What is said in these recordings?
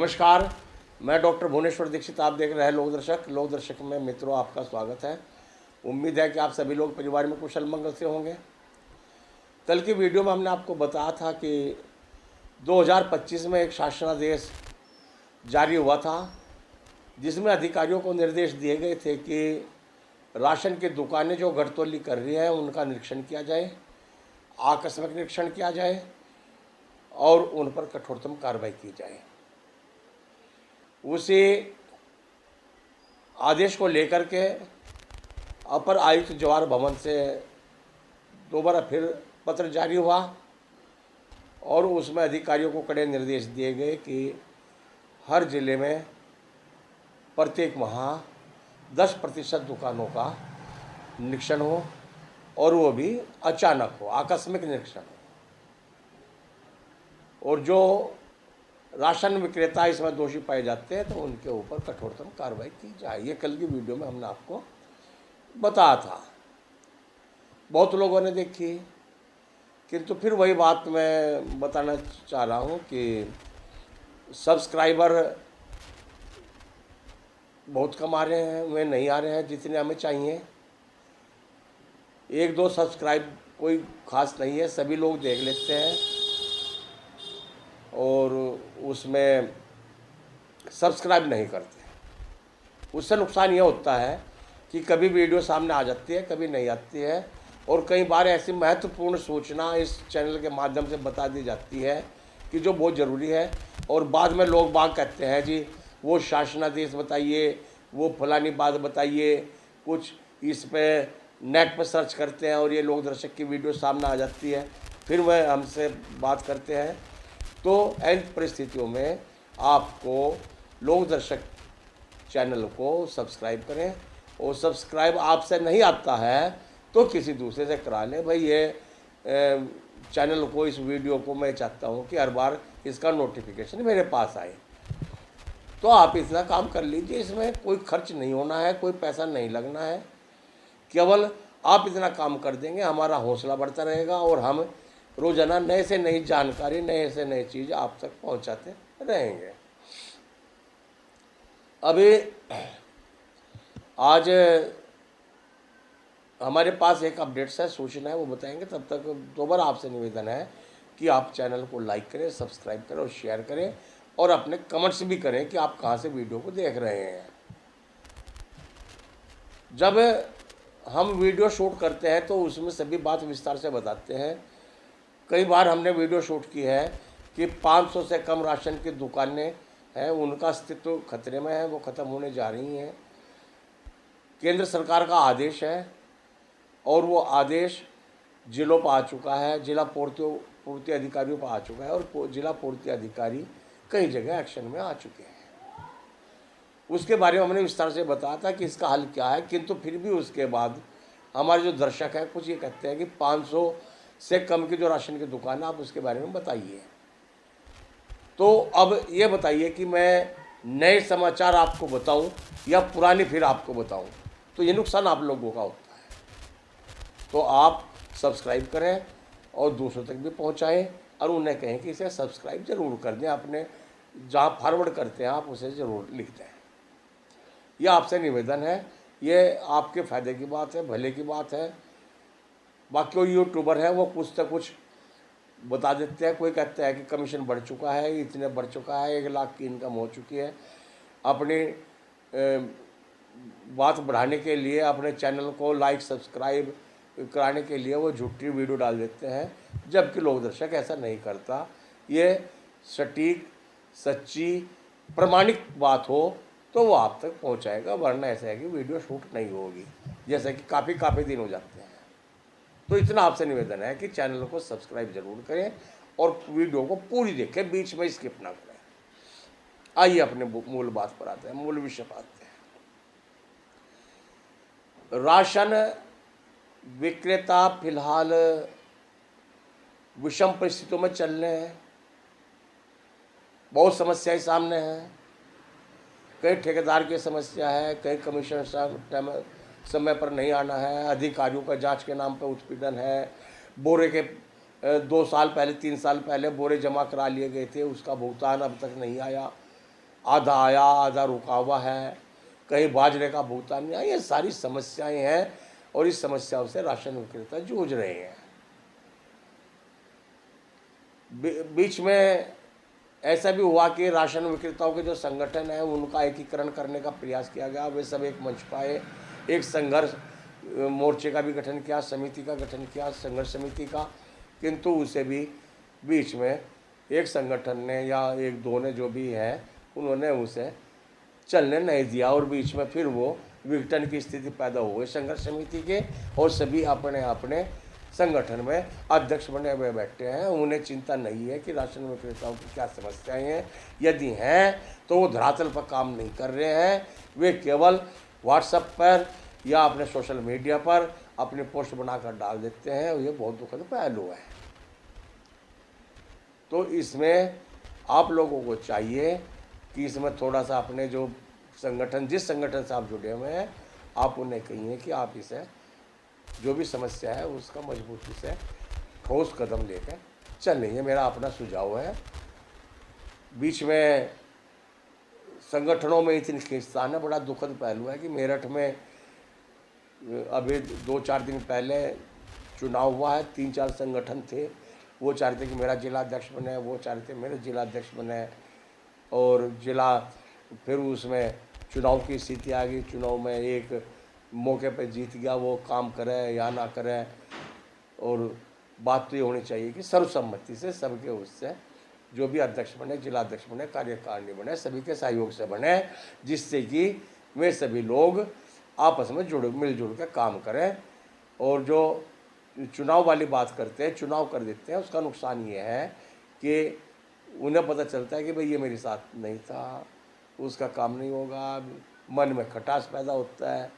नमस्कार, मैं डॉक्टर भुवनेश्वर दीक्षित। आप देख रहे हैं लोकदर्शक में मित्रों आपका स्वागत है। उम्मीद है कि आप सभी लोग परिवार में कुशल मंगल से होंगे। कल की वीडियो में हमने आपको बताया था कि 2025 में एक शासनादेश जारी हुआ था जिसमें अधिकारियों को निर्देश दिए गए थे कि राशन की दुकानें जो घटतोली कर रही हैं उनका निरीक्षण किया जाए, आकस्मिक निरीक्षण किया जाए और उन पर कठोरतम कार्रवाई की जाए। उसी आदेश को लेकर के अपर आयुक्त जवाहर भवन से दोबारा फिर पत्र जारी हुआ और उसमें अधिकारियों को कड़े निर्देश दिए गए कि हर जिले में प्रत्येक माह 10% दुकानों का निरीक्षण हो और वो भी अचानक हो, आकस्मिक निरीक्षण हो, और जो राशन विक्रेता इसमें दोषी पाए जाते हैं तो उनके ऊपर कठोरतम कार्रवाई की जाए। ये कल की वीडियो में हमने आपको बताया था। बहुत लोगों ने देखी, किंतु फिर वही बात मैं बताना चाह रहा हूँ कि सब्सक्राइबर बहुत कम आ रहे हैं, वे नहीं आ रहे हैं जितने हमें चाहिए। 1-2 सब्सक्राइब कोई ख़ास नहीं है, सभी लोग देख लेते हैं और उसमें सब्सक्राइब नहीं करते। उससे नुकसान ये होता है कि कभी वीडियो सामने आ जाती है, कभी नहीं आती है, और कई बार ऐसी महत्वपूर्ण सूचना इस चैनल के माध्यम से बता दी जाती है कि जो बहुत ज़रूरी है, और बाद में लोग बाग कहते हैं जी वो शासनादेश बताइए, वो फलानी बात बताइए, कुछ इस पे नेट पर सर्च करते हैं और ये लोकदर्शक की वीडियो सामने आ जाती है, फिर वह हमसे बात करते हैं। तो ऐसी परिस्थितियों में आपको लोकदर्शक चैनल को सब्सक्राइब करें, और सब्सक्राइब आपसे नहीं आता है तो किसी दूसरे से करा लें। भाई ये चैनल को, इस वीडियो को मैं चाहता हूँ कि हर बार इसका नोटिफिकेशन मेरे पास आए, तो आप इतना काम कर लीजिए। इसमें कोई खर्च नहीं होना है, कोई पैसा नहीं लगना है, केवल आप इतना काम कर देंगे, हमारा हौसला बढ़ता रहेगा और हम रोज़ाना नए से नई जानकारी, नए से नई चीज़ आप तक पहुंचाते रहेंगे। अभी आज हमारे पास एक अपडेट्स है, सूचना है, वो बताएंगे। तब तक दोबारा आपसे निवेदन है कि आप चैनल को लाइक करें, सब्सक्राइब करें और शेयर करें, और अपने कमेंट्स भी करें कि आप कहाँ से वीडियो को देख रहे हैं। जब हम वीडियो शूट करते हैं तो उसमें सभी बात विस्तार से बताते हैं। कई बार हमने वीडियो शूट की है कि 500 से कम राशन की दुकानें हैं, उनका अस्तित्व खतरे में है, वो ख़त्म होने जा रही हैं। केंद्र सरकार का आदेश है और वो आदेश जिलों पर आ चुका है, जिला पूर्ति अधिकारियों पर आ चुका है, और जिला पूर्ति अधिकारी कई जगह एक्शन में आ चुके हैं। उसके बारे में हमने विस्तार से बताया था कि इसका हल क्या है, किंतु फिर भी उसके बाद हमारे जो दर्शक हैं कुछ ये कहते हैं कि 500 से कम की जो राशन की दुकान है आप उसके बारे में बताइए। तो अब ये बताइए कि मैं नए समाचार आपको बताऊं या पुरानी फिर आपको बताऊं, तो ये नुकसान आप लोगों का होता है। तो आप सब्सक्राइब करें और दूसरों तक भी पहुंचाएं और उन्हें कहें कि इसे सब्सक्राइब जरूर कर दें, अपने जहाँ फॉरवर्ड करते हैं आप उसे ज़रूर लिख दें। यह आपसे निवेदन है, ये आपके फ़ायदे की बात है, भले की बात है। बाकी कोई यूट्यूबर है वो कुछ तो कुछ बता देते हैं, कोई कहता है कि कमीशन बढ़ चुका है, इतने बढ़ चुका है, 1 लाख की इनकम हो चुकी है। अपनी बात बढ़ाने के लिए, अपने चैनल को लाइक सब्सक्राइब कराने के लिए वो झूठी वीडियो डाल देते हैं, जबकि लोकदर्शक ऐसा नहीं करता। ये सटीक, सच्ची, प्रमाणिक बात हो तो वो आप तक पहुंचाएगा, वरना ऐसा है कि वीडियो शूट नहीं होगी, जैसे कि काफ़ी दिन हो जाते हैं। तो इतना आपसे निवेदन है कि चैनल को सब्सक्राइब जरूर करें और वीडियो को पूरी देखें, बीच में स्किप ना करें। आइए अपने मूल बात पर आते हैं, मूल विषय पर आते हैं। राशन विक्रेता फिलहाल विषम परिस्थितियों में चल रहे हैं, बहुत समस्याएं सामने हैं। कई ठेकेदार की समस्या है, कई कमीशन समय पर नहीं आना है, अधिकारियों का जांच के नाम पर उत्पीड़न है, बोरे के 2 साल पहले 3 साल पहले बोरे जमा करा लिए गए थे, उसका भुगतान अब तक नहीं आया। आधा आया आधा रुका हुआ है, कहीं बाजरे का भुगतान नहीं आया। ये सारी समस्याएं हैं और इस समस्याओं से राशन विक्रेता जूझ रहे हैं। बीच में ऐसा भी हुआ कि राशन विक्रेताओं के जो संगठन है उनका एकीकरण करने का प्रयास किया गया, वे सब एक मंच पाए, एक संघर्ष मोर्चे का भी गठन किया, समिति का गठन किया, संघर्ष समिति का, किंतु उसे भी बीच में एक संगठन ने या एक दो ने जो भी है उन्होंने उसे चलने नहीं दिया और बीच में फिर वो विघटन की स्थिति पैदा हो गई संघर्ष समिति के, और सभी अपने अपने संगठन में अध्यक्ष बने हुए बैठे हैं। उन्हें चिंता नहीं है कि राशन विक्रेताओं की क्या समस्याएं हैं, यदि हैं तो वो धरातल पर काम नहीं कर रहे हैं, वे केवल व्हाट्सएप पर या अपने सोशल मीडिया पर अपनी पोस्ट बनाकर डाल देते हैं, और ये बहुत दुखद पहलू है। तो इसमें आप लोगों को चाहिए कि इसमें थोड़ा सा अपने जो संगठन, जिस संगठन से आप जुड़े हुए हैं, आप उन्हें कहिए कि आप इसे जो भी समस्या है उसका मजबूती से ठोस कदम लेकर चलें। ये मेरा अपना सुझाव है। बीच में संगठनों में इतनी खींचतान है, बड़ा दुखद पहलू है कि मेरठ में अभी 2-4 दिन पहले चुनाव हुआ है, 3-4 संगठन थे, वो चाहते कि मेरा जिला अध्यक्ष बने, वो चाहते मेरे जिला अध्यक्ष बने, और जिला फिर उसमें चुनाव की स्थिति आ गई, चुनाव में एक मौके पे जीत गया, वो काम करे या ना करे। और बात तो ये होनी चाहिए कि सर्वसम्मति से सबके उससे जो भी अध्यक्ष बने, जिला अध्यक्ष बने, कार्यकारिणी बने, सभी के सहयोग से बने, जिससे कि वे सभी लोग आपस में मिलजुल कर काम करें। और जो चुनाव वाली बात करते हैं, चुनाव कर देते हैं, उसका नुकसान ये है कि उन्हें पता चलता है कि भाई ये मेरे साथ नहीं था, उसका काम नहीं होगा, मन में खटास पैदा होता है।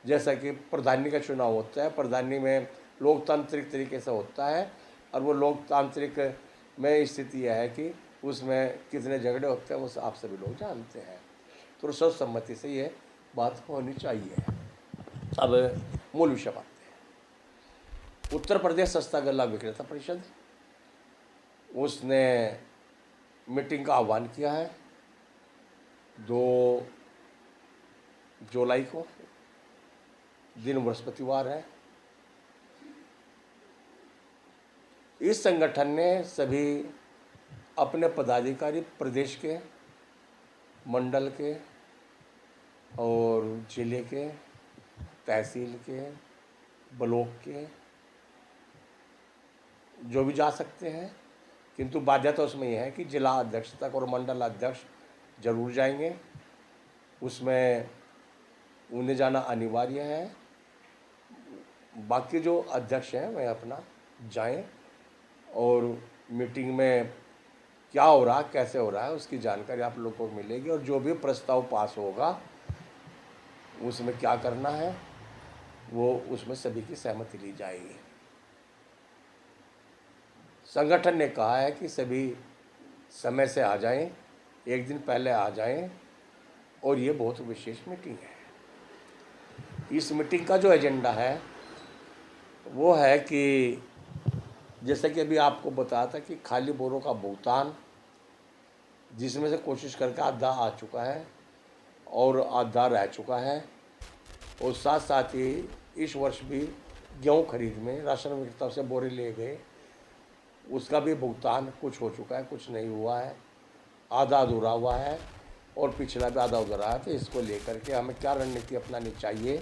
जैसा कि प्रधानी का चुनाव होता है, प्रधानी में लोकतांत्रिक तरीके से होता है, और वो लोकतांत्रिक में स्थिति यह है कि उसमें कितने झगड़े होते हैं वो आप सभी लोग जानते हैं। तो सर्वसम्मति से ये बात होनी चाहिए। अब मूल विषय बात है। उत्तर प्रदेश सस्ता गल्ला विक्रेता परिषद, उसने मीटिंग का आह्वान किया है 2 जुलाई को, दिन बृहस्पतिवार है। इस संगठन ने सभी अपने पदाधिकारी प्रदेश के, मंडल के और जिले के, तहसील के, ब्लॉक के, जो भी जा सकते हैं, किंतु बाध्यता उसमें यह है कि जिला अध्यक्ष तक और मंडल अध्यक्ष जरूर जाएंगे, उसमें उन्हें जाना अनिवार्य है। बाकी जो अध्यक्ष हैं वह अपना जाएं और मीटिंग में क्या हो रहा, कैसे हो रहा है, उसकी जानकारी आप लोगों को मिलेगी, और जो भी प्रस्ताव पास होगा उसमें क्या करना है वो उसमें सभी की सहमति ली जाएगी। संगठन ने कहा है कि सभी समय से आ जाएं, एक दिन पहले आ जाएं, और ये बहुत विशेष मीटिंग है। इस मीटिंग का जो एजेंडा है वो है कि जैसे कि अभी आपको बताया था कि खाली बोरों का भुगतान, जिसमें से कोशिश करके आधा आ चुका है और आधा रह चुका है, और साथ साथ ही इस वर्ष भी गेहूँ खरीद में राशन विक्रेताओं से बोरे ले गए, उसका भी भुगतान कुछ हो चुका है, कुछ नहीं हुआ है, आधा अधूरा हुआ है, और पिछला भी आधा अधूरा है। तो इसको लेकर के हमें क्या रणनीति अपनानी चाहिए,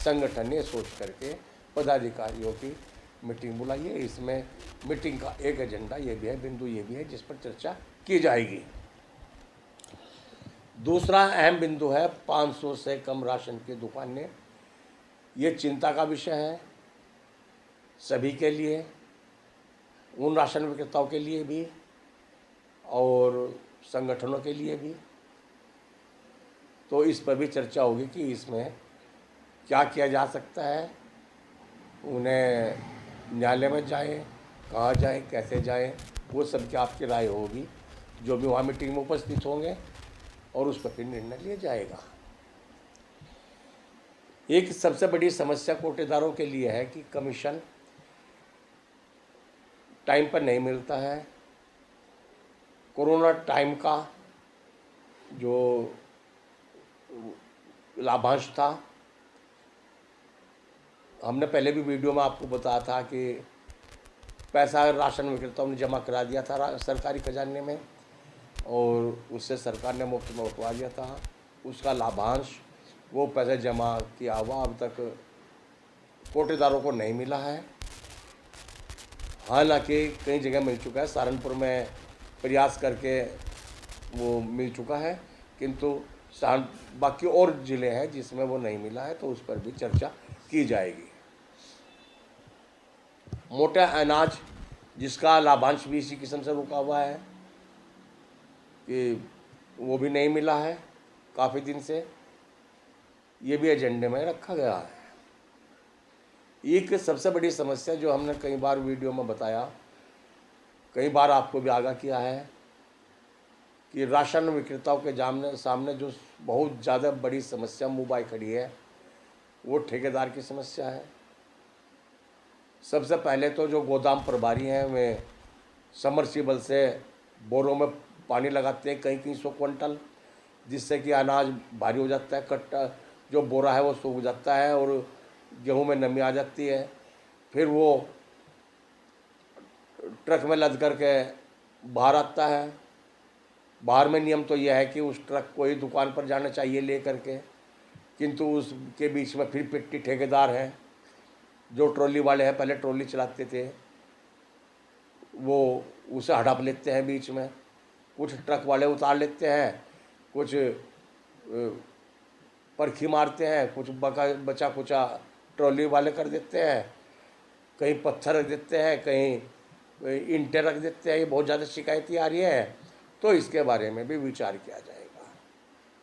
संगठन ने सोच करके पदाधिकारियों की मीटिंग बुलाई है। इसमें मीटिंग का एक एजेंडा ये भी है, बिंदु ये भी है जिस पर चर्चा की जाएगी। दूसरा अहम बिंदु है 500 से कम राशन की दुकानें। ये चिंता का विषय है सभी के लिए, उन राशन विक्रेताओं के लिए भी और संगठनों के लिए भी। तो इस पर भी चर्चा होगी कि इसमें क्या किया जा सकता है, उन्हें न्यायालय में जाएं, कहाँ जाएं, कैसे जाएं, वो सब की आपकी राय होगी, जो भी वहाँ मीटिंग में उपस्थित होंगे, और उस पर फिर निर्णय लिया जाएगा। एक सबसे बड़ी समस्या कोटेदारों के लिए है कि कमीशन टाइम पर नहीं मिलता है। कोरोना टाइम का जो लाभांश था, हमने पहले भी वीडियो में आपको बताया था कि पैसा राशन विक्रेताओं ने जमा करा दिया था सरकारी खजाने में और उससे सरकार ने मुफ्त में उठवा दिया था। उसका लाभांश, वो पैसा जमा किया हुआ अब तक कोटेदारों को नहीं मिला है। हालांकि कई जगह मिल चुका है, सहारनपुर में प्रयास करके वो मिल चुका है, किंतु बाकी और ज़िले हैं जिसमें वो नहीं मिला है, तो उस पर भी चर्चा की जाएगी। मोटा अनाज जिसका लाभांश भी इसी किस्म से रुका हुआ है कि वो भी नहीं मिला है काफ़ी दिन से, ये भी एजेंडे में रखा गया है। एक सबसे बड़ी समस्या जो हमने कई बार वीडियो में बताया, कई बार आपको भी आगाह किया है कि राशन विक्रेताओं के सामने जो बहुत ज़्यादा बड़ी समस्या मुंह आई खड़ी है, वो ठेकेदार की समस्या है। सबसे पहले तो जो गोदाम प्रभारी हैं वे समरसीबल से बोरों में पानी लगाते हैं कहीं कहीं 100 क्विंटल, जिससे कि अनाज भारी हो जाता है, कट्टा जो बोरा है वो सूख जाता है और गेहूं में नमी आ जाती है। फिर वो ट्रक में लद करके बाहर आता है। बाहर में नियम तो यह है कि उस ट्रक को ही दुकान पर जाना चाहिए ले करके, किंतु उसके बीच में फिर पिट्टी ठेकेदार हैं, जो ट्रॉली वाले हैं, पहले ट्रॉली चलाते थे, वो उसे हड़प लेते हैं बीच में। कुछ ट्रक वाले उतार लेते हैं, कुछ परखी मारते हैं, कुछ बचा कुचा ट्रॉली वाले कर देते हैं, कहीं पत्थर रख देते हैं, कहीं ईंटें रख देते हैं। ये बहुत ज़्यादा शिकायतें आ रही हैं, तो इसके बारे में भी विचार किया जाएगा।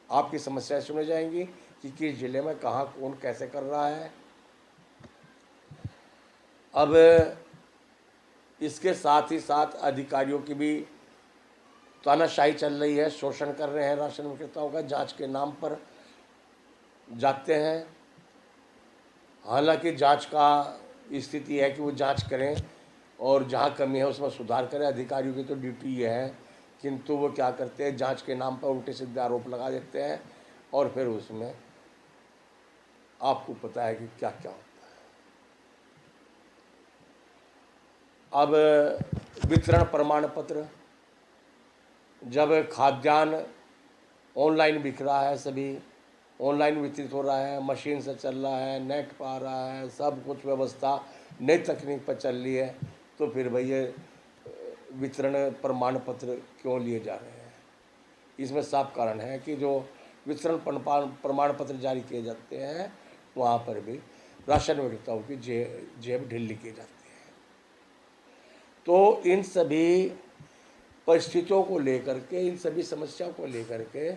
आपकी समस्याएं सुनी जाएंगी कि किस ज़िले में कहाँ कौन कैसे कर रहा है। अब इसके साथ ही साथ अधिकारियों की भी तानाशाही चल रही है, शोषण कर रहे हैं राशन विक्रेताओं का, जांच के नाम पर जाते हैं। हालांकि जांच का स्थिति है कि वो जांच करें और जहां कमी है उसमें सुधार करें, अधिकारियों की तो ड्यूटी ये है, किंतु वो क्या करते हैं, जांच के नाम पर उल्टे सीधे आरोप लगा देते हैं और फिर उसमें आपको पता है कि क्या क्या होता है। अब वितरण प्रमाण पत्र, जब खाद्यान्न ऑनलाइन बिक रहा है, सभी ऑनलाइन वितरित हो रहा है, मशीन से चल रहा है, नेट पर आ रहा है, सब कुछ व्यवस्था नई तकनीक पर चल रही है, तो फिर भैया वितरण प्रमाण पत्र क्यों लिए जा रहे हैं? इसमें साफ कारण है कि जो वितरण प्रमाण पत्र जारी किए जाते हैं वहाँ पर भी राशन विक्रेताओं की जेब ढीली की जाती है। तो इन सभी परिस्थितियों को लेकर के, इन सभी समस्याओं को लेकर के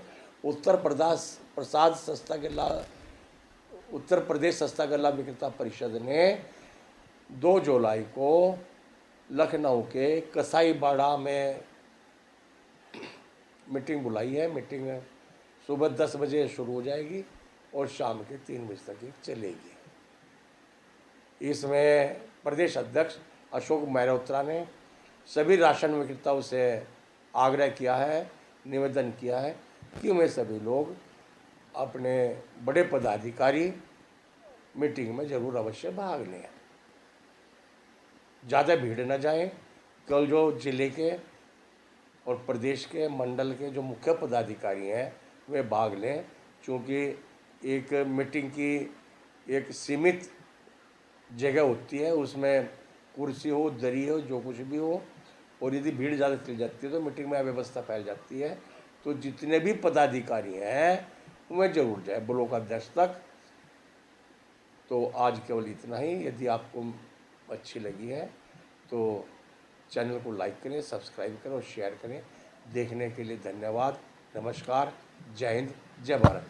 उत्तर प्रदेश सस्ता गल्ला विक्रेता परिषद ने 2 जुलाई को लखनऊ के कसाईबाड़ा में मीटिंग बुलाई है। मीटिंग सुबह 10 बजे शुरू हो जाएगी और शाम के 3 बजे तक चलेगी। इसमें प्रदेश अध्यक्ष अशोक मेहरोत्रा ने सभी राशन विक्रेताओं से आग्रह किया है, निवेदन किया है कि वे सभी लोग अपने बड़े पदाधिकारी मीटिंग में ज़रूर अवश्य भाग लें। ज़्यादा भीड़ न जाए, कल जो ज़िले के और प्रदेश के मंडल के जो मुख्य पदाधिकारी हैं वे भाग लें, क्योंकि एक मीटिंग की एक सीमित जगह होती है, उसमें कुर्सी हो, दरी हो, जो कुछ भी हो, और यदि भीड़ ज़्यादा चल जाती है तो मीटिंग में अव्यवस्था फैल जाती है। तो जितने भी पदाधिकारी हैं वे जरूर जाए ब्लॉक अध्यक्ष तक। तो आज केवल इतना ही। यदि आपको अच्छी लगी है तो चैनल को लाइक करें, सब्सक्राइब करें और शेयर करें। देखने के लिए धन्यवाद। नमस्कार। जय हिंद, जय भारत।